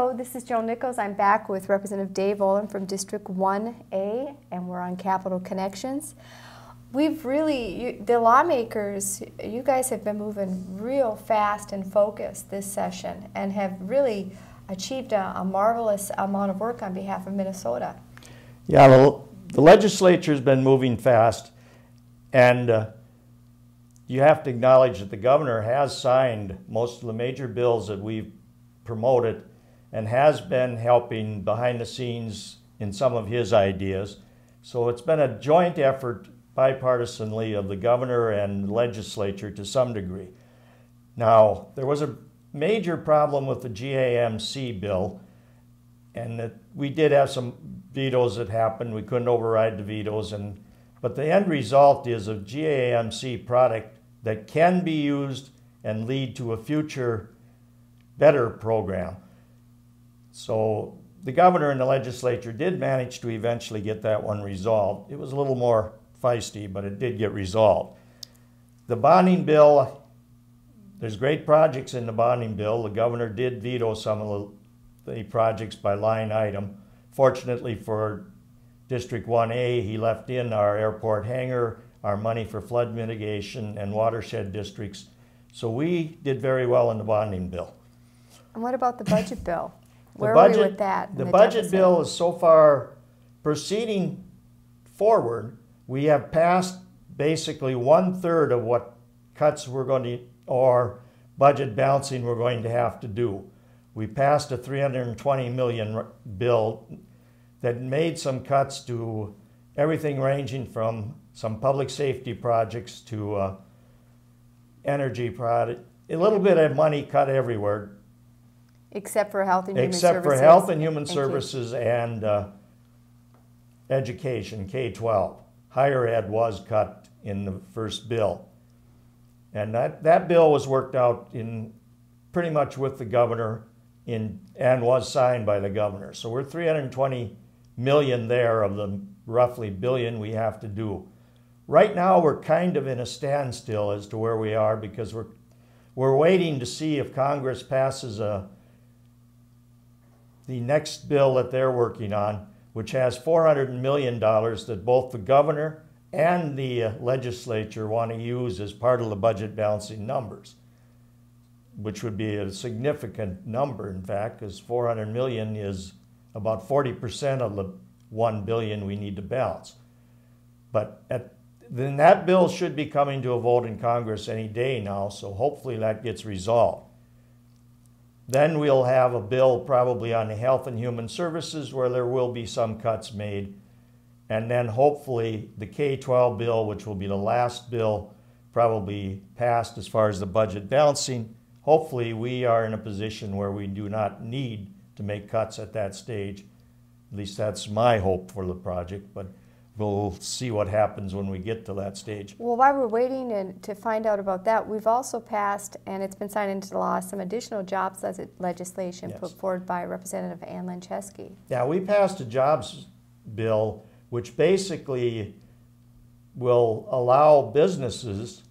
Hello, this is Joan Nichols. I'm back with Representative Dave Olin from District 1A, and we're on Capital Connections. We've really, the lawmakers, you guys have been moving real fast and focused this session and have really achieved a marvelous amount of work on behalf of Minnesota. Yeah, well, the legislature's been moving fast, and you have to acknowledge that the governor has signed most of the major bills that we've promoted and has been helping behind the scenes in some of his ideas. So it's been a joint effort bipartisanly of the governor and the legislature to some degree. Now, there was a major problem with the GAMC bill, and that we did have some vetoes that happened. We couldn't override the vetoes, but the end result is a GAMC product that can be used and lead to a future better program. So the governor and the legislature did manage to eventually get that one resolved. It was a little more feisty, but it did get resolved. The bonding bill, there's great projects in the bonding bill. The governor did veto some of the projects by line item. Fortunately for District 1A, he left in our airport hangar, our money for flood mitigation and watershed districts. So we did very well in the bonding bill. And what about the budget bill? Where are we with that? The budget bill is so far proceeding forward. We have passed basically 1/3 of what cuts we're going to, or budget balancing we're going to have to do. We passed a $320 million bill that made some cuts to everything ranging from some public safety projects to energy projects. A little bit of money cut everywhere. Except for health and human services. Except for health and human services and education, K-12. Higher ed was cut in the first bill. And that bill was worked out in pretty much with the governor and was signed by the governor. So we're $320 million there of the roughly billion we have to do. Right now we're kind of in a standstill as to where we are because we're waiting to see if Congress passes the next bill that they're working on, which has $400 million that both the governor and the legislature want to use as part of the budget balancing numbers, which would be a significant number, in fact, because $400 million is about 40% of the $1 billion we need to balance. But then that bill should be coming to a vote in Congress any day now, so hopefully that gets resolved. Then we'll have a bill probably on the health and human services where there will be some cuts made. And then hopefully the K-12 bill, which will be the last bill probably passed as far as the budget balancing. Hopefully we are in a position where we do not need to make cuts at that stage. At least that's my hope for the project, but we'll see what happens when we get to that stage. Well, while we're waiting to find out about that, we've also passed, and it's been signed into law, some additional jobs legislation put forward by Representative Ann Lancheski. Yeah, we passed a jobs bill which basically will allow businesses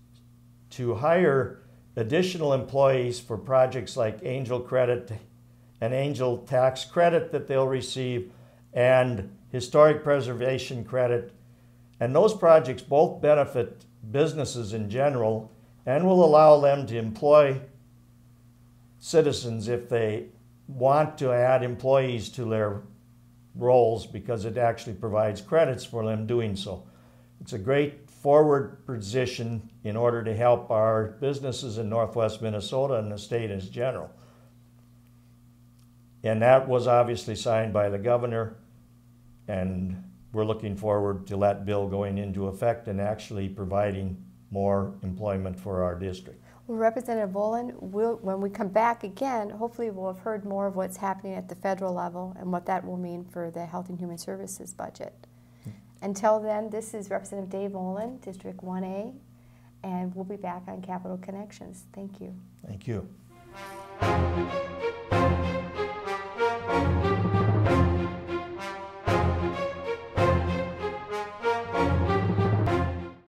to hire additional employees for projects like angel credit and angel tax credit that they'll receive and historic preservation credit. And those projects both benefit businesses in general and will allow them to employ citizens if they want to add employees to their roles because it actually provides credits for them doing so. It's a great forward position in order to help our businesses in Northwest Minnesota and the state in general. And that was obviously signed by the governor, and we're looking forward to that bill going into effect and actually providing more employment for our district. Well, Representative Olin, when we come back again, hopefully we'll have heard more of what's happening at the federal level and what that will mean for the Health and Human Services budget. Until then, this is Representative Dave Olin, District 1A, and we'll be back on Capital Connections. Thank you. Thank you.